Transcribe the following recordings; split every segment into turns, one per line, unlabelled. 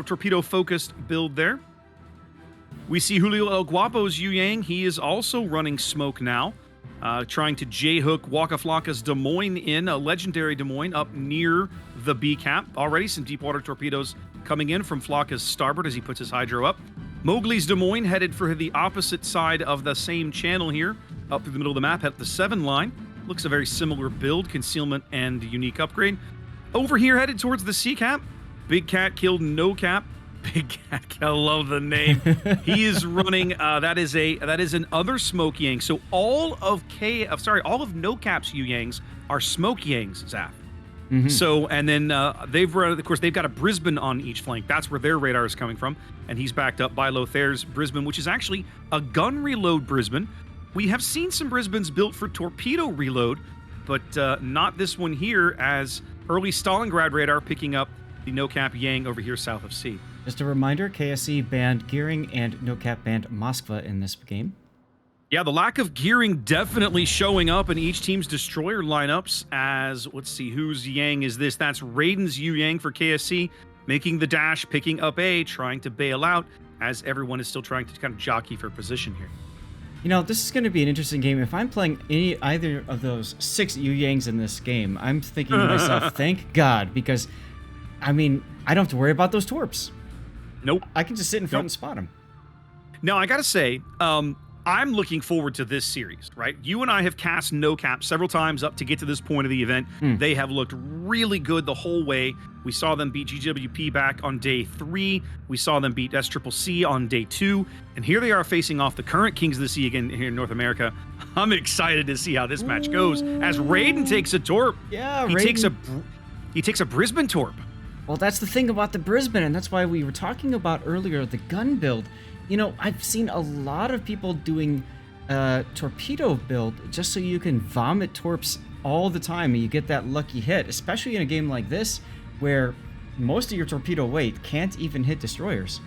torpedo-focused build there. We see Julio El Guapo's Yu Yang. He is also running smoke now, trying to J-hook Waka Flocka's Des Moines in, a legendary Des Moines up near the B cap. Already some deep water torpedoes coming in from Flocka's starboard as he puts his hydro up. Mowgli's Des Moines headed for the opposite side of the same channel here, up through the middle of the map at the 7 line. Looks a very similar build, concealment and unique upgrade. Over here, headed towards the C cap. Big Cat killed NOCAP. Big Cat, I love the name. He is running. That is an other smoke yang. So all of NOCAP's Yu Yangs are smoke yangs, Zath.
Mm-hmm.
So, and then they've got a Brisbane on each flank. That's where their radar is coming from, and he's backed up by Lothair's Brisbane, which is actually a gun reload Brisbane. We have seen some Brisbanes built for torpedo reload, but not this one here, as early Stalingrad radar picking up the NOCAP Yang over here south of C.
Just a reminder, KSC banned gearing and NOCAP banned Moskva in this game.
Yeah, the lack of gearing definitely showing up in each team's destroyer lineups as, let's see, whose Yang is this? That's Raiden's Yu Yang for KSC, making the dash, picking up A, trying to bail out, as everyone is still trying to kind of jockey for position here.
You know, this is going to be an interesting game. If I'm playing either of those 6 Yu Yangs in this game, I'm thinking to myself, thank God, because, I mean, I don't have to worry about those torps.
Nope.
I can just sit in front and spot them.
Now, I got to say, I'm looking forward to this series, right? You and I have cast NOCAP several times up to get to this point of the event. They have looked really good the whole way. We saw them beat GWP back on day 3. We saw them beat SCCC on day 2. And here they are facing off the current Kings of the Sea again here in North America. I'm excited to see how this match goes as Raiden takes a torp.
Yeah,
he takes a Brisbane torp.
Well, that's the thing about the Brisbane, and that's why we were talking about earlier the gun build. You know, I've seen a lot of people doing torpedo build just so you can vomit torps all the time and you get that lucky hit, especially in a game like this where most of your torpedo weight can't even hit destroyers.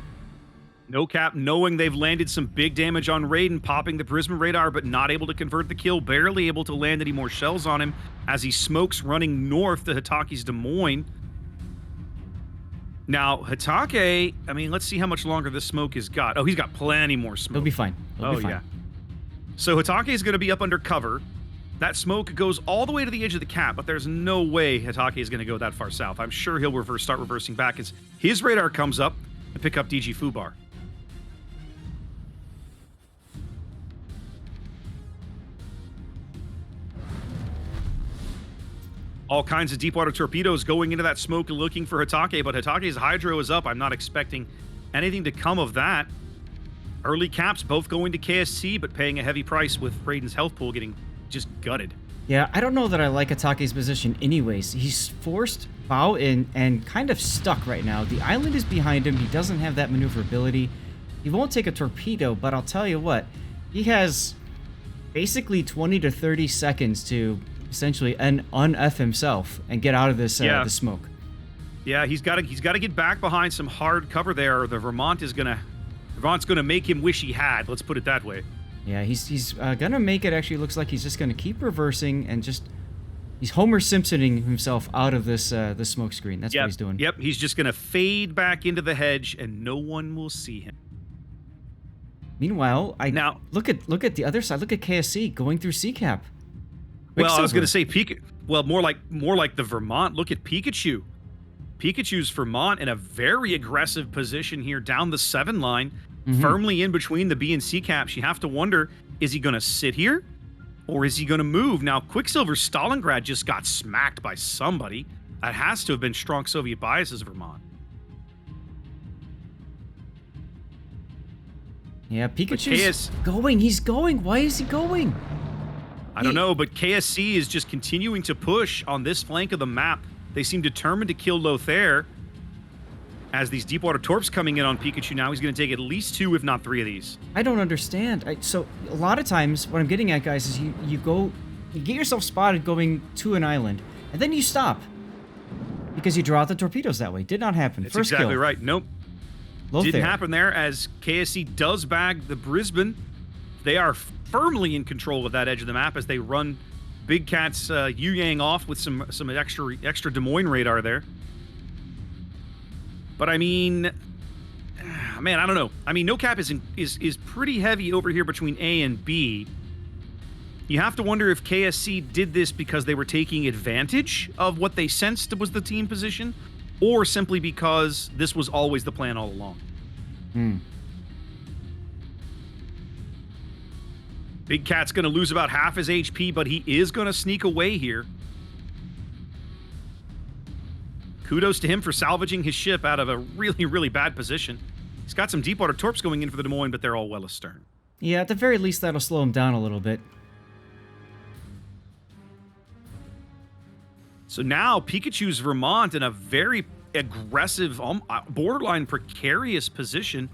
NOCAP knowing they've landed some big damage on Raiden, popping the Brisbane radar, but not able to convert the kill, barely able to land any more shells on him as he smokes running north to Hitaki's Des Moines. Now, Hitake, I mean, let's see how much longer this smoke has got. Oh, he's got plenty more smoke.
He'll be fine. He'll be fine.
Yeah. So Hitake is going to be up under cover. That smoke goes all the way to the edge of the cap, but there's no way Hitake is going to go that far south. I'm sure he'll start reversing back as his radar comes up and pick up DG Fubar. All kinds of deep water torpedoes going into that smoke looking for Hitake, but Hitake's hydro is up. I'm not expecting anything to come of that. Early caps both going to KSC, but paying a heavy price with Raiden's health pool getting just gutted.
Yeah, I don't know that I like Hitake's position anyways. He's forced bow in and kind of stuck right now. The island is behind him. He doesn't have that maneuverability. He won't take a torpedo, but I'll tell you what, he has basically 20 to 30 seconds to essentially un-F himself and get out of this the smoke.
Yeah, he's got to get back behind some hard cover there, or the Vermont's gonna make him wish he had. Let's put it that way.
Yeah, he's gonna make it. Actually, looks like he's just gonna keep reversing and he's Homer Simpsoning himself out of this smoke screen. That's what he's doing.
Yep, he's just gonna fade back into the hedge, and no one will see him.
Meanwhile, look at the other side. Look at KSC going through CCAP.
Well, I was going to say more like the Vermont. Look at Pikachu. Pikachu's Vermont in a very aggressive position here down the 7 line, firmly in between the B and C caps. You have to wonder, is he going to sit here or is he going to move? Now, Quicksilver Stalingrad just got smacked by somebody. That has to have been strong Soviet biases, Vermont.
Yeah, Pikachu's going. He's going. Why is he going?
I don't know, but KSC is just continuing to push on this flank of the map. They seem determined to kill Lothair. As these deep water torps coming in on Pikachu now, he's going to take at least 2, if not 3 of these.
I don't understand. So a lot of times, what I'm getting at, guys, is you get yourself spotted going to an island, and then you stop because you draw out the torpedoes that way. Did not happen.
That's
First
exactly
kill.
right. Nope.
Lothair.
Didn't happen there, as KSC does bag the Brisbane. They are firmly in control of that edge of the map as they run Big Cat's Yu Yang off with some extra Des Moines radar there. But I mean, man, I don't know. I mean, NOCAP is pretty heavy over here between A and B. You have to wonder if KSC did this because they were taking advantage of what they sensed was the team position, or simply because this was always the plan all along. Big Cat's going to lose about half his HP, but he is going to sneak away here. Kudos to him for salvaging his ship out of a really, really bad position. He's got some deep water torps going in for the Des Moines, but they're all well astern.
Yeah, at the very least, that'll slow him down a little bit.
So now Pikachu's Vermont in a very aggressive, borderline precarious position.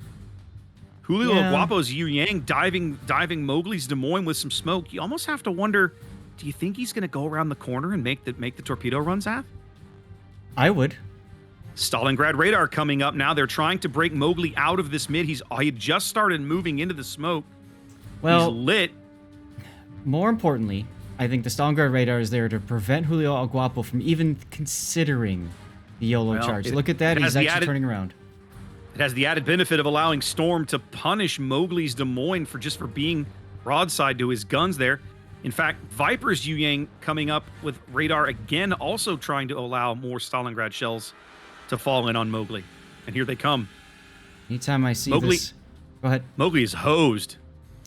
Julio Aguapo's Yu Yang diving Mowgli's Des Moines with some smoke. You almost have to wonder, do you think he's going to go around the corner and make the torpedo run, Zath?
I would.
Stalingrad radar coming up now. They're trying to break Mowgli out of this mid. He had just started moving into the smoke.
Well,
he's lit.
More importantly, I think the Stalingrad radar is there to prevent Julio Aguapo from even considering the YOLO charge. Look at that. He's actually turning around.
It has the added benefit of allowing Storm to punish Mowgli's Des Moines for being broadside to his guns there. In fact, Viper's Yu Yang coming up with radar again, also trying to allow more Stalingrad shells to fall in on Mowgli. And here they come.
Anytime I see this... Go ahead.
Mowgli is hosed.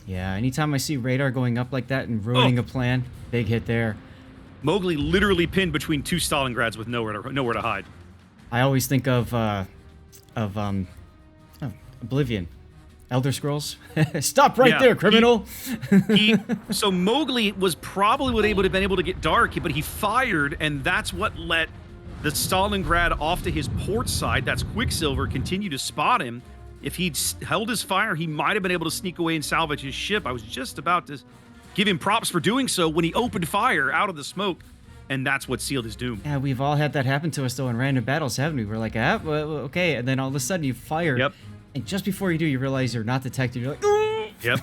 Yeah, anytime I see radar going up like that and ruining a plan, big hit there.
Mowgli literally pinned between two Stalingrads with nowhere to hide.
I always think of Oblivion. Elder Scrolls. Stop right there, criminal!
So Mowgli was probably able to get dark, but he fired, and that's what let the Stalingrad off to his port side. That's Quicksilver, continue to spot him. If he'd held his fire, he might have been able to sneak away and salvage his ship. I was just about to give him props for doing so when he opened fire out of the smoke, and that's what sealed his doom.
Yeah, we've all had that happen to us, though, in random battles, haven't we? We're like, well, okay, and then all of a sudden you fire, and just before you do, you realize you're not detected. You're like, ooh!
Yep.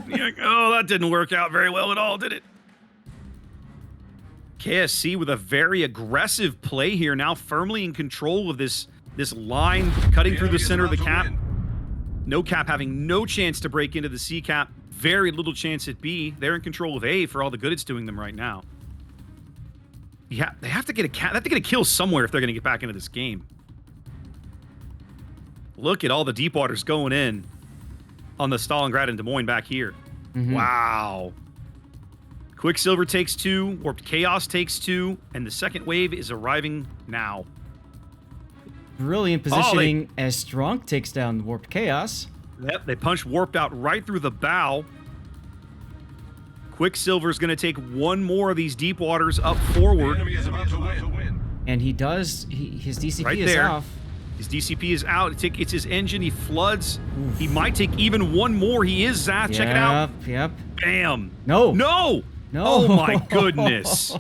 You're like, oh, that didn't work out very well at all, did it? KSC with a very aggressive play here, now firmly in control of this line cutting through the center of the cap. NOCAP having no chance to break into the C cap, very little chance at B. They're in control of A for all the good it's doing them right now. Yeah, they have to get a kill somewhere if they're going to get back into this game. Look at all the deep waters going in on the Stalingrad and Des Moines back here. Wow. Quicksilver takes 2, Warped Chaos takes 2, and the second wave is arriving now.
Brilliant positioning as Strunk takes down the Warped Chaos.
Yep, they punch Warped out right through the bow. Quicksilver's going to take one more of these deep waters up forward.
The enemy is about to win.
And he does. His DCP
right
is
there.
off.
His DCP is out. It's his engine. He floods. Oof. He might take even one more. He is Zath. Check it out.
Yep.
Bam.
No.
Oh, my goodness.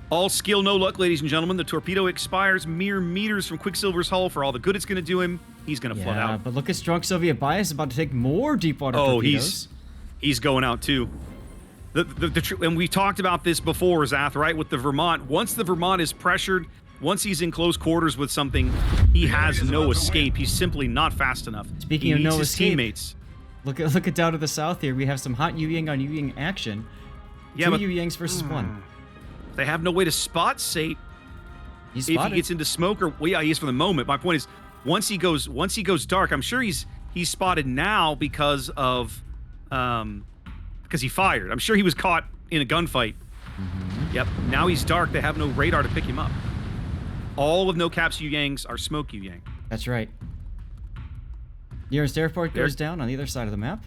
All skill, no luck, ladies and gentlemen. The torpedo expires mere meters from Quicksilver's hull. For all the good it's going to do him, he's going to flood out.
But look at Strunk Soviet Bias about to take more deep water torpedoes.
He's going out too. And we talked about this before, Zath, right? With the Vermont. Once the Vermont is pressured, once he's in close quarters with something, he has no escape. He's simply not fast enough.
Speaking of no escape,
teammates.
Look at down to the south here. We have some hot Yu Yang on Yu Yang action.
Yeah,
Two Yu Yangs versus one.
They have no way to spot Sate.
He's
if
spotted.
he gets into smoke, or well, yeah, he is for the moment. My point is, once he goes dark, I'm sure he's spotted now because he fired. I'm sure he was caught in a gunfight. Yep. Now he's dark. They have no radar to pick him up. All of NOCAP's Yu Yangs are smoke Yu Yang.
That's right. Nearest airport goes down on the other side of the map.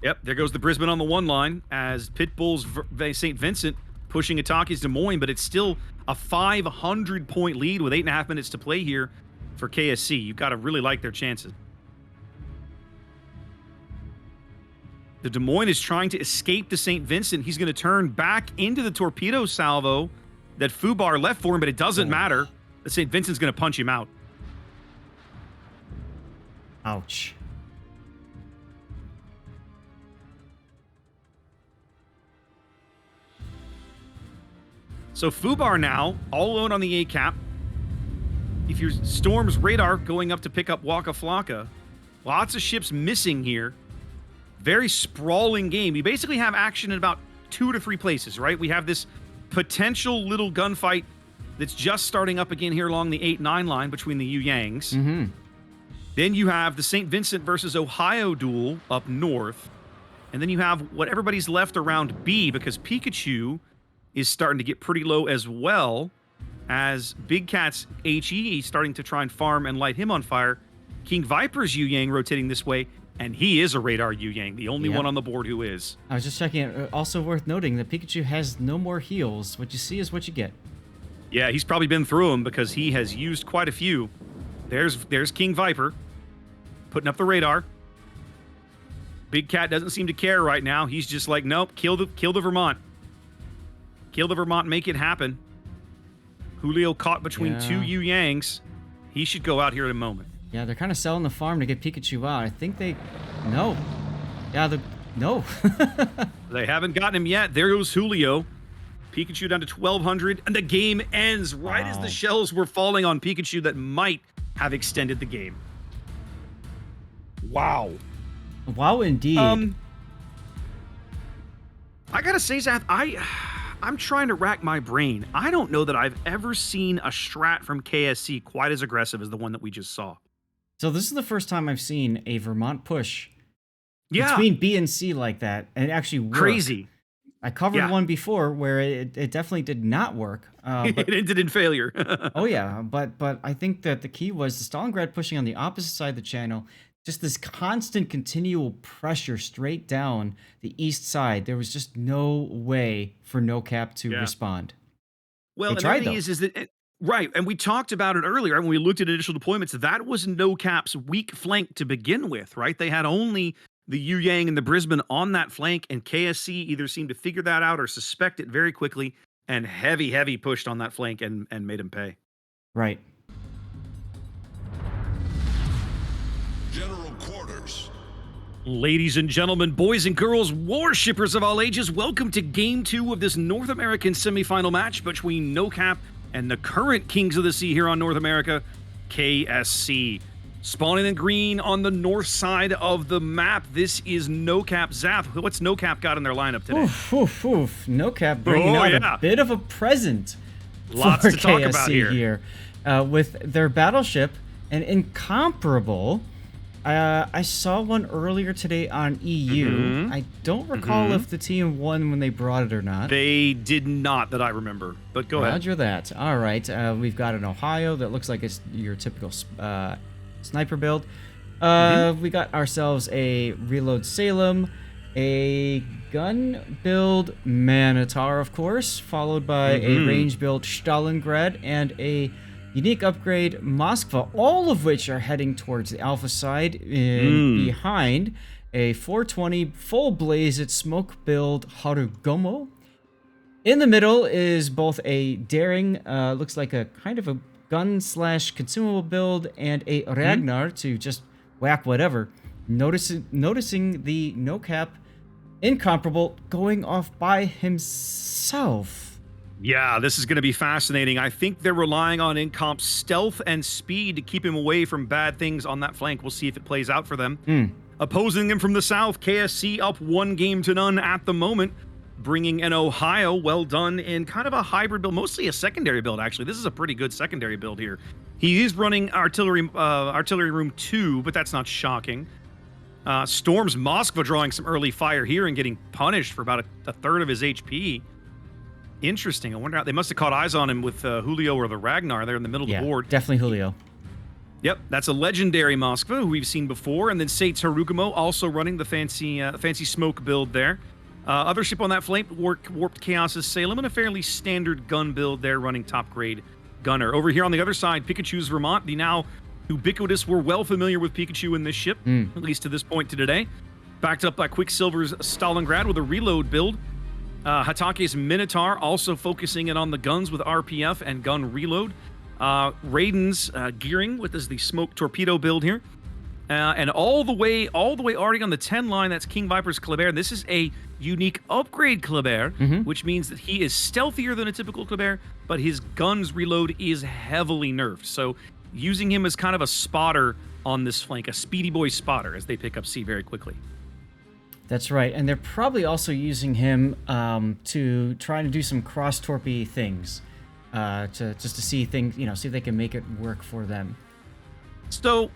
Yep. There goes the Brisbane on the one line as Pitbull's St. Vincent pushing Itaki's Des Moines, but it's still a 500-point lead with 8.5 minutes to play here for KSC. You've got to really like their chances. The Des Moines is trying to escape the St. Vincent. He's going to turn back into the torpedo salvo that Fubar left for him, but it doesn't matter. The St. Vincent's going to punch him out.
Ouch. So Fubar now, all alone on the A cap. If
if you're Storm's radar going up to pick up Waka Flocka, lots of ships missing here. Very sprawling game. You basically have action in about 2 to 3 places, right? We have this potential little gunfight that's just starting up again here along the 8-9 line between the Yu Yangs.
Mm-hmm.
Then you have the St. Vincent versus Ohio duel up north. And then you have what everybody's left around B, because Pikachu is starting to get pretty low as well, as Big Cat's HE starting to try and farm and light him on fire. King Viper's Yu Yang rotating this way, and he is a radar Yu Yang, the only one on the board who is.
I was just checking it. Also worth noting that Pikachu has no more heals. What you see is what you get.
Yeah, he's probably been through them because he has used quite a few. There's King Viper putting up the radar. Big Cat doesn't seem to care right now. He's just like, nope, kill the Vermont. Kill the Vermont, make it happen. Julio caught between 2 Yu Yangs. He should go out here in a moment.
Yeah, they're kind of selling the farm to get Pikachu out. I think they... No. Yeah, no.
They haven't gotten him yet. There goes Julio. Pikachu down to 1,200, and the game ends right as the shells were falling on Pikachu that might have extended the game. Wow.
Wow, indeed.
I gotta say, Zath, I'm trying to rack my brain. I don't know that I've ever seen a strat from KSC quite as aggressive as the one that we just saw.
So this is the first time I've seen a Vermont push between B and C like that, and it actually worked.
Crazy.
I covered one before where it definitely did not work. But,
it ended in failure.
Oh yeah, but I think that the key was the Stalingrad pushing on the opposite side of the channel. Just this constant, continual pressure straight down the east side. There was just no way for NOCAP to respond.
Well, and the thing is that right, and we talked about it earlier, right? When we looked at initial deployments, that was NOCAP's weak flank to begin with, right? They had only the Yu Yang and the Brisbane on that flank, and KSC either seemed to figure that out or suspect it very quickly, and heavy pushed on that flank and made him pay.
Right.
General Quarters.
Ladies and gentlemen, boys and girls, warshippers of all ages, welcome to Game 2 of this North American semifinal match between NOCAP and the current Kings of the Sea here on North America, KSC. Spawning in green on the north side of the map, this is NOCAP. Zath, what's NOCAP got in their lineup today?
Oof. NOCAP bringing out a bit of a present
Lots
for
to talk
KSC
about here.
With their battleship, an incomparable... I saw one earlier today on EU. I don't recall if the team won when they brought it or not.
They did not, that I remember. But go ahead.
Roger that. All right. We've got an Ohio that looks like it's your typical sniper build. We got ourselves a Reload Salem, a gun build Manitar, of course, followed by a range build Stalingrad, and a unique upgrade Moskva, all of which are heading towards the alpha side. Behind a 420 full blazed smoke build Harugomo. In the middle is both a daring, looks like a kind of a gun / consumable build, and a Ragnar to just whack whatever. Noticing the NOCAP incomparable going off by himself.
Yeah, this is going to be fascinating. I think they're relying on Incomp's stealth and speed to keep him away from bad things on that flank. We'll see if it plays out for them. Opposing them from the south, KSC up 1-0 at the moment, bringing an Ohio well done in kind of a hybrid build, mostly a secondary build, actually. This is a pretty good secondary build here. He is running artillery room 2, but that's not shocking. Storm's Moskva drawing some early fire here and getting punished for about a third of his HP. Interesting. I wonder how they must have caught eyes on him with Julio or the Ragnar there in the middle of the board.
Definitely Julio.
Yep, that's a legendary Moskva who we've seen before, and then Sate's Harugumo also running the fancy smoke build there. Other ship on that flank, Warped Chaos's Salem, and a fairly standard gun build there, running top grade gunner. Over here on the other side, Pikachu's Vermont, the now ubiquitous. We're well familiar with Pikachu in this ship, at least to this point to today. Backed up by Quicksilver's Stalingrad with a reload build. Hatake's Minotaur also focusing in on the guns with RPF and gun reload. Raiden's gearing with the smoke torpedo build here. And all the way already on the 10 line, that's King Viper's Kleber. This is a unique upgrade Kleber, which means that he is stealthier than a typical Kleber, but his guns reload is heavily nerfed. So using him as kind of a spotter on this flank, a speedy boy spotter as they pick up C very quickly.
That's right, and they're probably also using him to try to do some cross-torpy things, to see things, see if they can make it work for them.
So,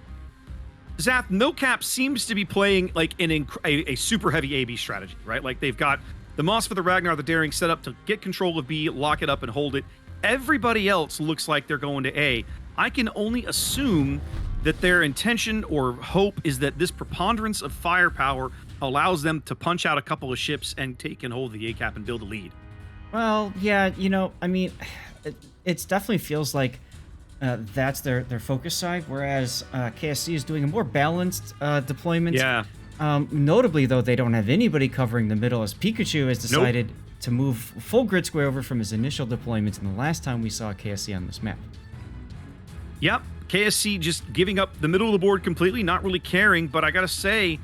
Zath, NOCAP seems to be playing like a super heavy AB strategy, right? Like they've got the Moss for the Ragnar, the Daring set up to get control of B, lock it up, and hold it. Everybody else looks like they're going to A. I can only assume that their intention or hope is that this preponderance of firepower allows them to punch out a couple of ships and take and hold the A cap and build a lead.
Well, yeah, I mean, it definitely feels like that's their focus side, whereas KSC is doing a more balanced deployment.
Yeah.
Notably, though, they don't have anybody covering the middle, as Pikachu has decided to move full grid square over from his initial deployments in the last time we saw KSC on this map.
Yep, KSC just giving up the middle of the board completely, not really caring, but I gotta say,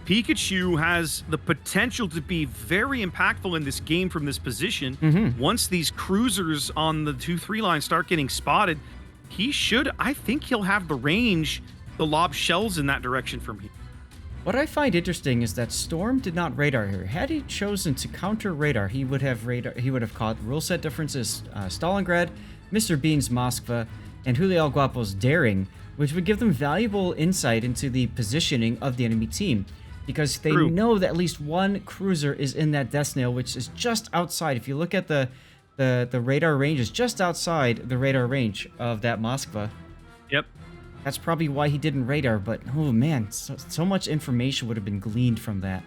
Pikachu has the potential to be very impactful in this game from this position. Once these cruisers on the 2-3 line start getting spotted, I think he'll have the range to lob shells in that direction from here.
What I find interesting is that Storm did not radar here. Had he chosen to counter radar, he would have caught rule set differences Stalingrad, Mr. Bean's Moskva, and Julio El Guapo's Daring, which would give them valuable insight into the positioning of the enemy team, because they know that at least one cruiser is in that death snail, which is just outside. If you look at the radar range, is just outside the radar range of that Moskva.
Yep.
That's probably why he didn't radar, but oh man, so much information would have been gleaned from that.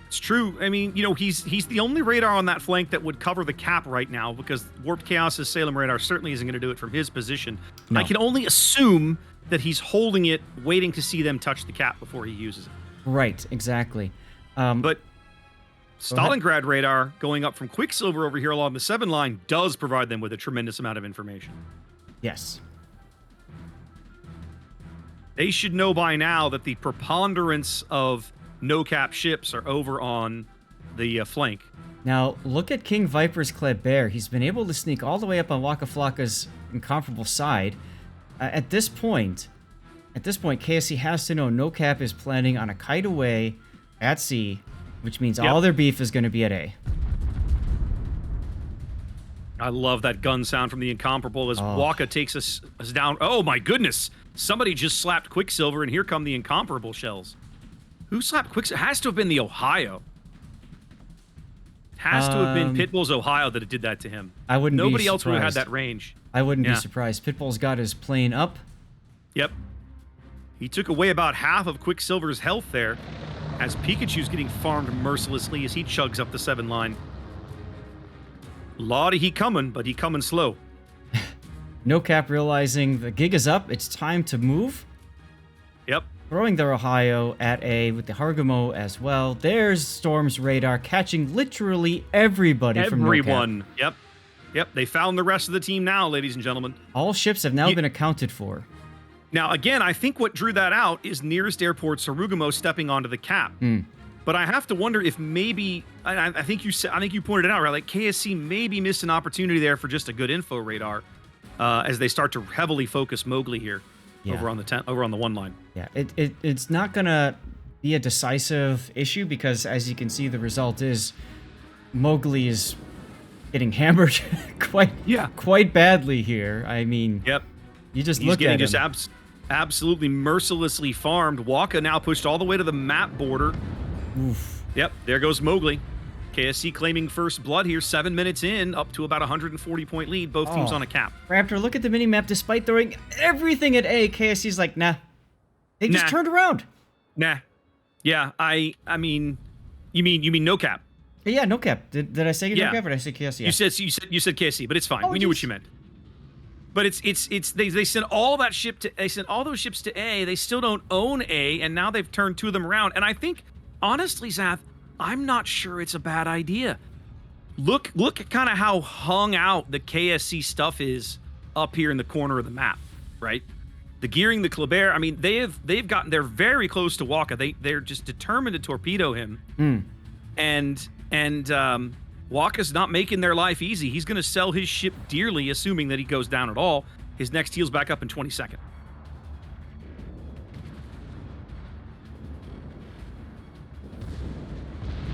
It's true. I mean, he's the only radar on that flank that would cover the cap right now, because Warped Chaos's Salem radar certainly isn't going to do it from his position. No. I can only assume that he's holding it, waiting to see them touch the cap before he uses it.
Right, exactly.
But Stalingrad radar going up from Quicksilver over here along the 7 line does provide them with a tremendous amount of information.
Yes.
They should know by now that the preponderance of NOCAP ships are over on the flank.
Now, look at King Viper's Kleber. He's been able to sneak all the way up on Waka Flocka's incomparable side. At this point, KSC has to know NOCAP is planning on a kite away at C, which means all their beef is going to be at A.
I love that gun sound from the Incomparable as Waka takes us down. Oh my goodness! Somebody just slapped Quicksilver, and here come the Incomparable shells. Who slapped Quicksilver? It has to have been the Ohio. Has to have been Pitbull's Ohio that did that to him.
I wouldn't be surprised.
Nobody else would have had that range.
I wouldn't be surprised. Pitbull's got his plane up.
Yep. He took away about half of Quicksilver's health there, as Pikachu's getting farmed mercilessly as he chugs up the 7 line. Lottie, he coming, but he coming slow.
NOCAP realizing the gig is up, it's time to move.
Yep.
Throwing their Ohio at A with the Hargamo as well. There's Storm's radar catching literally everybody from NOCAP.
Everyone. Yep. They found the rest of the team now, ladies and gentlemen.
All ships have now been accounted for.
Now, again, I think what drew that out is nearest airport Sarugamo stepping onto the cap. But I have to wonder if maybe, I think you pointed it out, right? Like KSC maybe missed an opportunity there for just a good info radar as they start to heavily focus Mowgli here over on the 1 line. Yeah,
it's not gonna be a decisive issue because, as you can see, the result is Mowgli is getting hammered quite badly here. I mean, you just look at him.
He's getting just absolutely mercilessly farmed. Waka now pushed all the way to the map border.
Oof.
Yep, there goes Mowgli. KSC claiming first blood here, 7 minutes in, up to about 140-point lead. Both teams on a cap.
Raptor, look at the mini-map. Despite throwing everything at A, KSC's like, nah. They just turned around.
Nah. Yeah, I mean, you mean NOCAP?
Yeah, NOCAP. Did I say NOCAP or did I say KSC?
Yeah. You said KSC, but it's fine. We knew what you meant. But they sent all those ships to A. They still don't own A, and now they've turned 2 of them around. And I think, honestly, Zath, I'm not sure it's a bad idea. Look at kind of how hung out the KSC stuff is up here in the corner of the map, right? The gearing, the Kleber. I mean, they're very close to Waka. They're just determined to torpedo him. And Waka's not making their life easy. He's going to sell his ship dearly, assuming that he goes down at all. His next heal's back up in 22nd.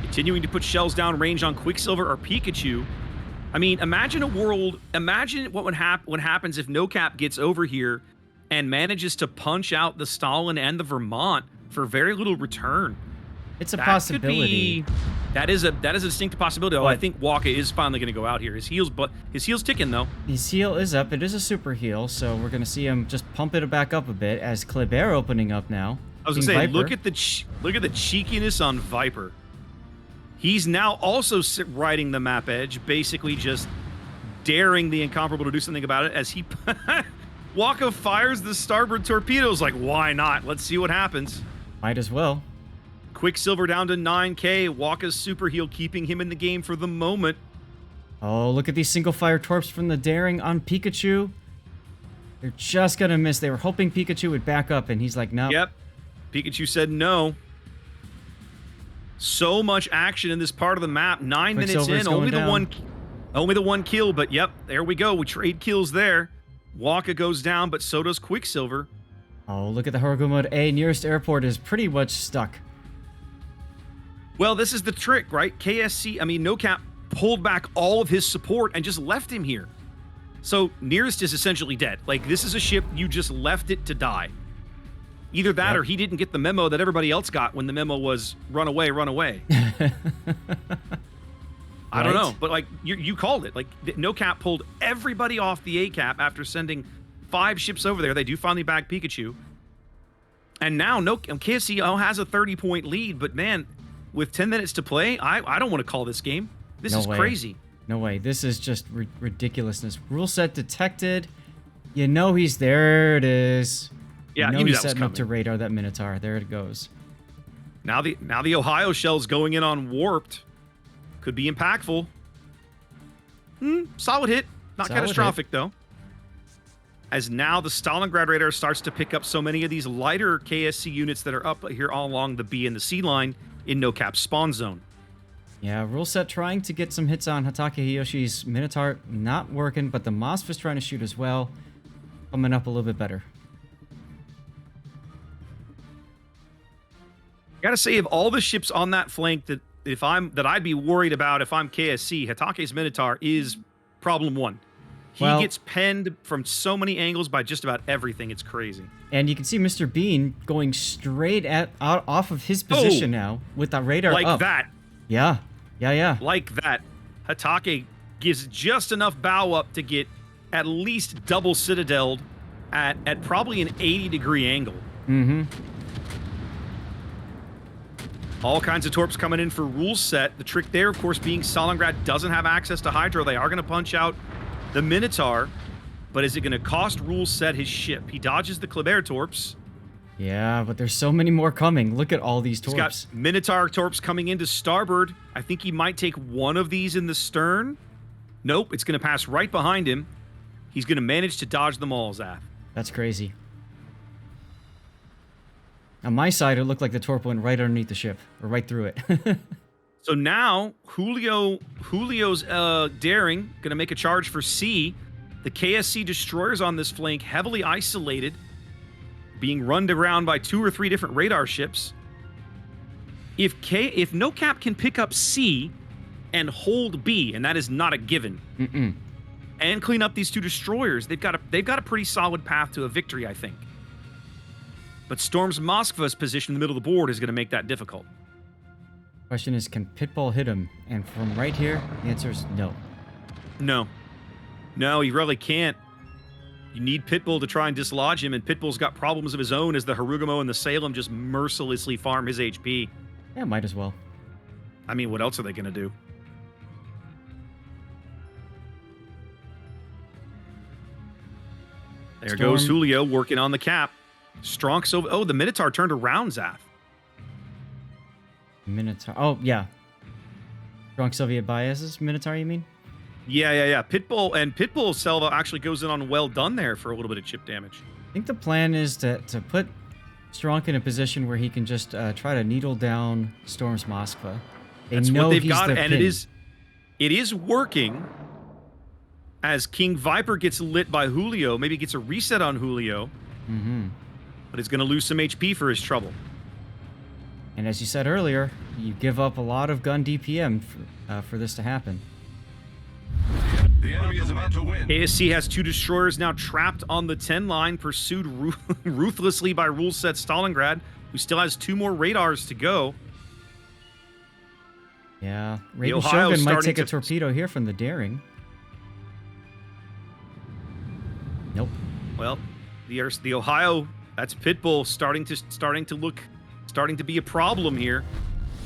Continuing to put shells down range on Quicksilver or Pikachu. I mean, imagine a world, imagine what happens if NOCAP gets over here and manages to punch out the Stalin and the Vermont for very little return.
It's a possibility.
That is a distinct possibility. Oh, I think Waka is finally going to go out here. His heal's ticking though.
His heal is up. It is a super heal, so we're going to see him just pump it back up a bit as Kleber opening up now.
I was going to say, look at the cheekiness on Viper. He's now also riding the map edge, basically just daring the Incomparable to do something about it as he Waka fires the starboard torpedoes. Like, why not? Let's see what happens.
Might as well.
Quicksilver down to 9k. Waka's super heal keeping him in the game for the moment.
Oh, look at these single fire torps from the daring on Pikachu. They're just going to miss. They were hoping Pikachu would back up, and he's like, no.
Yep. Pikachu said no. So much action in this part of the map. 9 minutes in, only the one kill, but yep, there we go. We trade kills there. Waka goes down, but so does Quicksilver.
Oh, look at the Horogu mode A. Nearest airport is pretty much stuck.
Well, this is the trick, right? KSC, I mean, NOCAP pulled back all of his support and just left him here. So Nearest is essentially dead. Like, this is a ship, you just left it to die. Either that or he didn't get the memo that everybody else got when the memo was run away, run away. I don't know, but like you called it. Like NOCAP pulled everybody off the ACAP after sending 5 ships over there. They do finally bag Pikachu. And now KSC has a 30-point lead, but man, with 10 minutes to play, I don't want to call this game. This is crazy.
No way. This is just ridiculousnly. Rule set detected. You know he's there. It is.
Yeah,
you know
you knew
he's
that was
setting up
coming.
to radar that Minotaur. There it goes.
Now the Ohio shell's going in on Warped. Could be impactful. Solid hit. Not catastrophic, though. As now the Stalingrad radar starts to pick up so many of these lighter KSC units that are up here all along the B and the C line in NOCAP's spawn zone.
Yeah, rule set trying to get some hits on Hatake Hiyoshi's Minotaur. Not working, but the Mosf is trying to shoot as well. Coming up a little bit better.
Gotta say, of all the ships on that flank that I'd be worried about if I'm KSC, Hatake's Minotaur is problem one. He gets penned from so many angles by just about everything. It's crazy.
And you can see Mr. Bean going straight off of his position now with the radar
like
up.
that.
Yeah.
Like that. Hatake gives just enough bow up to get at least double citadeled at probably an 80-degree angle.
Mm-hmm.
All kinds of torps coming in for rule set. The trick there, of course, being Stalingrad doesn't have access to Hydro. They are going to punch out the Minotaur, but is it going to cost rule set his ship? He dodges the Kleber torps.
Yeah, but there's so many more coming. Look at all these torps.
He's got Minotaur torps coming into starboard. I think he might take one of these in the stern. Nope, it's going to pass right behind him. He's going to manage to dodge them all, Zath.
That's crazy. On my side, it looked like the torp went right underneath the ship, or right through it.
So now, Julio's daring, going to make a charge for C. The KSC destroyers on this flank, heavily isolated, being run around by 2 or 3 different radar ships. If NOCAP can pick up C and hold B, and that is not a given, and clean up these 2 destroyers, they've got a pretty solid path to a victory, I think. But Storm's Moskva's position in the middle of the board is going to make that difficult.
Question is, can Pitbull hit him? And from right here, the answer is no.
No, he really can't. You need Pitbull to try and dislodge him, and Pitbull's got problems of his own as the Harugumo and the Salem just mercilessly farm his HP.
Yeah, might as well.
I mean, what else are they going to do? There goes Julio working on the cap. Strong so. Oh, the Minotaur turned around, Zath.
Minotaur. Oh, yeah. Strong Soviet biases. Minotaur, you mean?
Yeah. Pitbull Selva actually goes in on well done there for a little bit of chip damage.
I think the plan is to put Strong in a position where he can just try to needle down Storm's Moskva.
That's what they've got, and it is working. as King Viper gets lit by Julio. Maybe gets a reset on Julio.
Mm-hmm.
But he's going to lose some HP for his trouble.
And as you said earlier, you give up a lot of gun DPM for this to happen.
The enemy is about to win.
KSC has 2 destroyers now trapped on the 10 line, pursued ruthlessly by Rule Set Stalingrad, who still has 2 more radars to go.
Yeah, Raiden
Ohio's
Shogun might
starting
take a
to-
torpedo here from the Daring. Nope.
Well, the Ohio, that's Pitbull starting to be a problem here.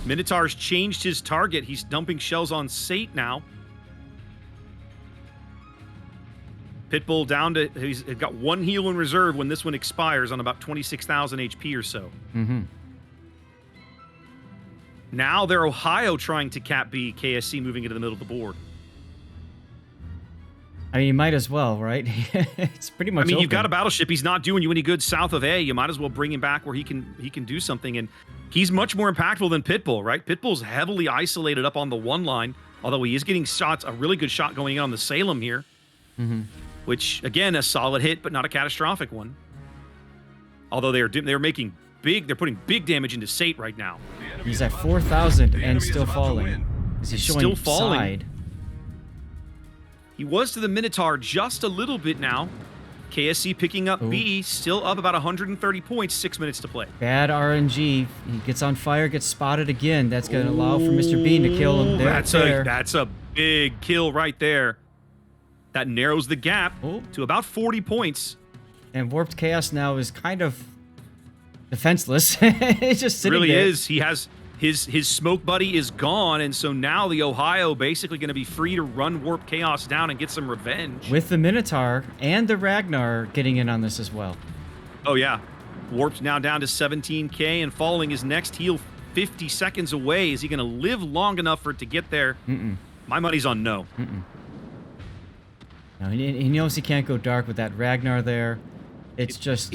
Minotaur's changed his target. He's dumping shells on Sate now. Pitbull down to, he's got 1 heal in reserve when this one expires on about 26,000 HP or so.
Mm-hmm.
Now they're Ohio trying to cap B, KSC moving into the middle of the board.
I mean, you might as well, right? It's pretty much.
I mean, you've
open.
got a battleship. He's not doing you any good south of A. You might as well bring him back where he can do something. And he's much more impactful than Pitbull, right? Pitbull's heavily isolated up on the 1 line, although he is getting shots, a really good shot going in on the Salem here.
Mm-hmm.
Which, again, a solid hit, but not a catastrophic one. Although they're putting big damage into Sate right now.
He's at 4,000
The
and
enemy is
still
about to
falling.
win.
Is he
And
showing
still falling.
side?
He was to the Minotaur just a little bit now. KSC picking up
Ooh.
B, still up about 130 points, 6 minutes to play.
Bad RNG. He gets on fire, gets spotted again. That's going to allow for Mr. Bean to kill him. There,
That's a big kill right there. That narrows the gap
Oh.
to about 40 points.
And Warped Chaos now is kind of defenseless. He's just sitting
Really
there.
is. He has his smoke buddy is gone, and so now the Ohio basically going to be free to run Warp Chaos down and get some revenge.
With the Minotaur and the Ragnar getting in on this as well.
Oh yeah, Warp's now down to 17k and falling his next heal 50 seconds away. Is he going to live long enough for it to get there?
Mm-mm.
My money's on no.
Mm-mm. No, he knows he can't go dark with that Ragnar there. It's just...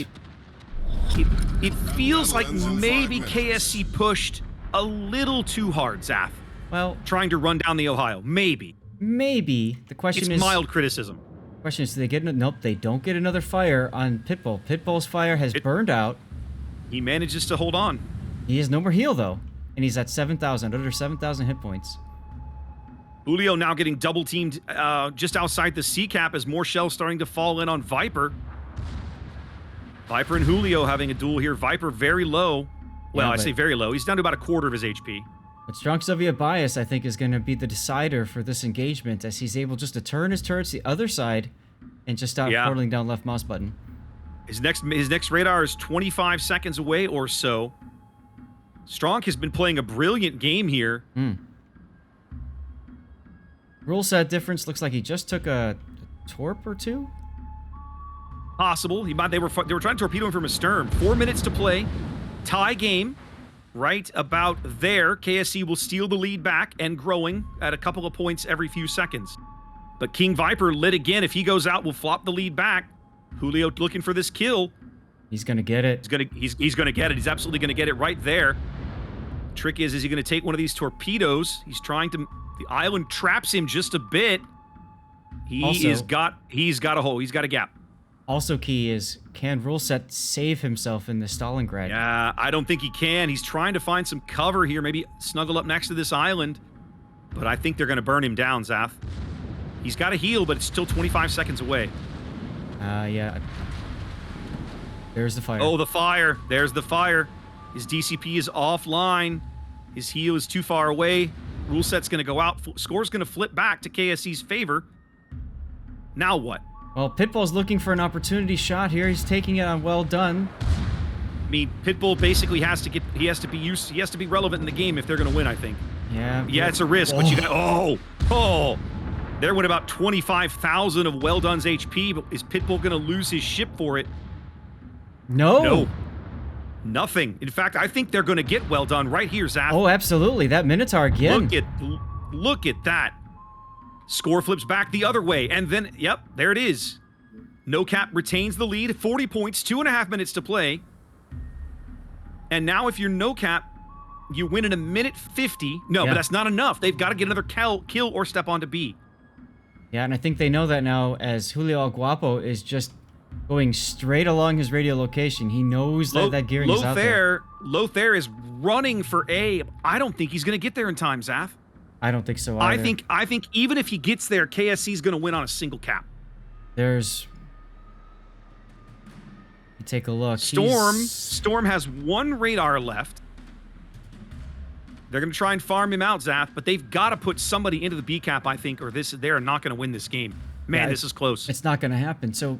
It feels like maybe KSC pushed a little too hard, Zath,
well,
trying to run down the Ohio. Maybe.
maybe. The question
It's
is...
mild criticism.
Question is, do they get... Nope, they don't get another fire on Pitbull. Pitbull's fire has burned out.
He manages to hold on.
He has no more heal, though. And he's at 7,000, under 7,000 hit points.
Julio now getting double teamed just outside the C cap as more shells starting to fall in on Viper. Viper and Julio having a duel here. Viper very low. Well,
Yeah,
I
but-
say very low. He's down to about a quarter of his HP.
But Strong Soviet Bias, I think, is going to be the decider for this engagement, as he's able just to turn his turrets the other side and just stop
Yeah.
portaling down left mouse button.
His next radar is 25 seconds away or so. Strong has been playing a brilliant game here.
Rule set difference looks like he just took a torp or two.
Possible. They were trying to torpedo him from his stern. 4 minutes to play. Tie game. Right about there. KSC will steal the lead back and growing at a couple of points every few seconds. But King Viper lit again. If he goes out, will flop the lead back. Julio looking for this kill.
He's going to get it.
He's gonna get it. He's absolutely gonna get it right there. Trick is he gonna take one of these torpedoes? He's trying to. The island traps him just a bit. He's got a hole. He's got a gap.
Also key is, can Rule Set save himself in the Stalingrad?
Yeah, I don't think he can. He's trying to find some cover here, maybe snuggle up next to this island. But I think they're going to burn him down, Zath. He's got a heal, but it's still 25 seconds away.
Yeah. There's the fire.
Oh, the fire. There's the fire. His DCP is offline. His heal is too far away. Rule set's going to go out. Score's going to flip back to KSC's favor. Now what?
Well, Pitbull's looking for an opportunity shot here. He's taking it on well done.
I mean, Pitbull basically has to be relevant in the game if they're going to win, I think.
Yeah.
Yeah, it's a risk, but you got there went about 25,000 of Well Done's HP, but is Pitbull going to lose his ship for it? No. Nothing. In fact, I think they're going to get Well Done right here, Zath.
Oh, absolutely. That Minotaur again.
Look at that. Score flips back the other way, and then, yep, there it is. NOCAP retains the lead, 40 points, 2.5 minutes to play. And now if you're NOCAP, you win in a minute 50. No,
Yeah.
but that's not enough. They've got to get another kill or step onto B.
Yeah, and I think they know that now as Julio El Guapo is just going straight along his radio location. He knows that gearing is out there.
Lothair is running for A. I don't think he's going to get there in time, Zath.
I don't think so either.
I think even if he gets there, KSC is going to win on a single cap.
There's... You take a look.
Storm has one radar left. They're going to try and farm him out, Zath, but they've got to put somebody into the B cap, I think, or they're not going to win this game. Man, this is close.
It's not going to happen. So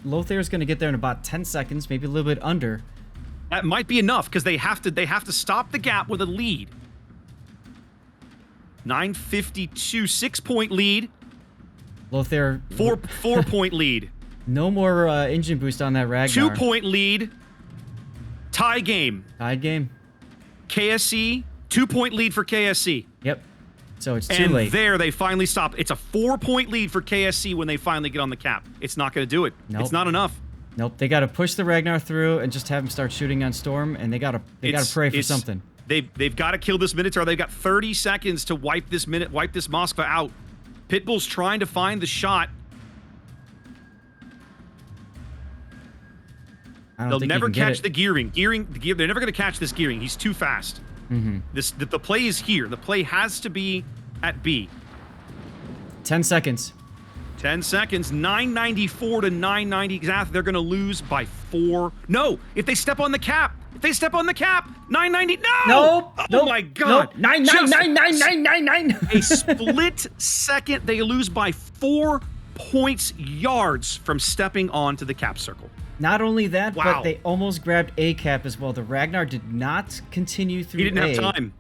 Lothair's going to get there in about 10 seconds, maybe a little bit under.
That might be enough because they have to stop the gap with a lead. 9:52, 6-point lead.
Lothair
4-point lead.
No more engine boost on that Ragnar.
2-point lead. Tie game.
Tied game.
KSC, 2-point lead for KSC.
Yep. So it's too late.
And there they finally stop. It's a 4-point lead for KSC when they finally get on the cap. It's not going to do it.
Nope.
It's not enough.
Nope. They got to push the Ragnar through and just have him start shooting on Storm, and they got to pray for something.
They've got to kill this Minotaur. They've got 30 seconds to wipe this Moskva out. Pitbull's trying to find the shot. They'll never catch the gearing. They're never going to catch this gearing. He's too fast.
Mm-hmm.
The play is here. The play has to be at B.
10 seconds.
10 seconds. 994 to 990. Zath, they're going to lose by 4. No, if they step on the cap. 990. No!
Nope.
Oh
nope,
my God.
Nope. 9999999.
A split second. They lose by 4 points yards from stepping onto the cap circle.
Not only that,
Wow.
but they almost grabbed A cap as well. The Ragnar did not continue through.
He didn't have time.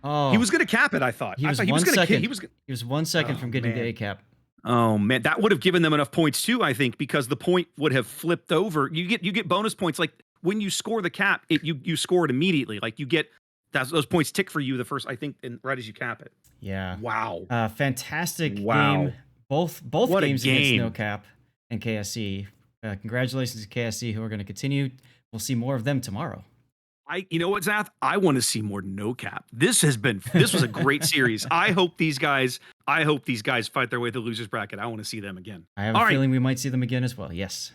Oh,
He was going to cap it, I thought.
He was
I thought
one second.
he was
1 second from getting to
man.
A cap.
Oh man, that would have given them enough points too, I think, because the point would have flipped over. You get bonus points like when you score the cap, you score it immediately. Like you get those points tick for you the first, I think, right as you cap it.
Yeah.
Wow.
Fantastic
Wow.
game. Both
What a
games
game.
against NOCAP and KSC. Congratulations to KSC, who are going to continue. We'll see more of them tomorrow.
You know what, Zath? I want to see more NOCAP. This was a great series. I hope these guys fight their way to the losers bracket. I want to see them again.
I have a feeling we might see them again as well. Yes.